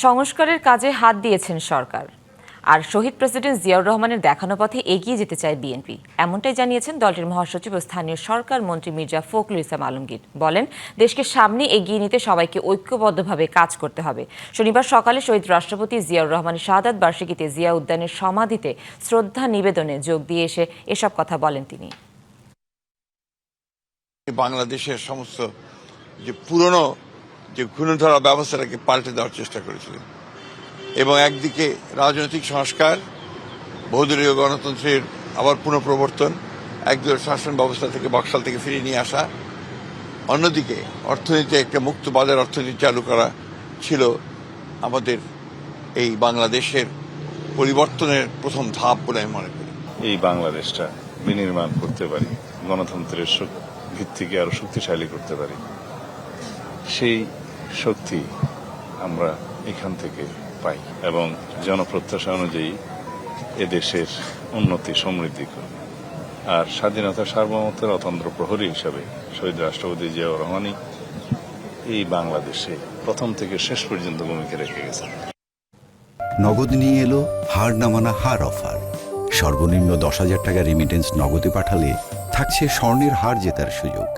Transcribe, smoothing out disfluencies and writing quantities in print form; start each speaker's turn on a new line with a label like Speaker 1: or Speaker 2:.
Speaker 1: সংস্কারের কাজে হাত দিয়েছেন সরকার, আর শহীদ প্রেসিডেন্ট জিয়াউর রহমানের দেখানো পথে এগিয়ে যেতে চায় বিএনপি, এমনটাই জানিয়েছেন দলটির মহাসচিব ও স্থানীয় সরকার মন্ত্রী মির্জা ফখরুল ইসলাম আলমগীর। বলেন, দেশকে সামনে এগিয়ে নিতে সবাইকে ঐক্যবদ্ধভাবে কাজ করতে হবে। শনিবার সকালে শহীদ রাষ্ট্রপতি জিয়াউর রহমানের শাহাদাত বার্ষিকীতে জিয়া উদ্যানের সমাধিতে শ্রদ্ধা নিবেদনে যোগ দিয়ে এসে এসব কথা বলেন তিনি।
Speaker 2: বাংলাদেশের সমস্ত যে পুরনো যে ঘূর্ণিধরা ব্যবস্থাটাকে পাল্টে দেওয়ার চেষ্টা করেছিলেন এবং একদিকে রাজনৈতিক সংস্কার, বহুদলীয় গণতন্ত্রের আবার পুনঃপ্রবর্তন, একদলীয় শাসন ব্যবস্থা থেকে বক্সাল থেকে ফিরিয়ে নিয়ে আসা, অন্যদিকে অর্থনীতি একটা মুক্ত বাজার অর্থনীতি চালু করা ছিল আমাদের এই বাংলাদেশের পরিবর্তনের প্রথম ধাপ বলে আমি মনে করি।
Speaker 3: এই বাংলাদেশটা বিনির্মাণ করতে পারি, গণতন্ত্রের ভিত্তিকে আরো শক্তিশালী করতে পারি, সেই শক্তি আমরা এখান থেকে পাই এবং জনপ্রত্যাশা অনুযায়ী এদেশের উন্নতি সমৃদ্ধি করবে। আর স্বাধীনতা সার্বভৌমত্বের অতন্ত্র প্রহরী হিসাবে শহীদ রাষ্ট্রপতি জিয়াউর রহমানই এই বাংলাদেশে প্রথম থেকে শেষ পর্যন্ত ভূমিকা রেখে গেছেন।
Speaker 4: নগদ নিয়ে এলো হার না মানা হার অফার। সর্বনিম্ন 10,000 টাকা রেমিটেন্স নগদে পাঠালে থাকছে স্বর্ণের হার জেতার সুযোগ।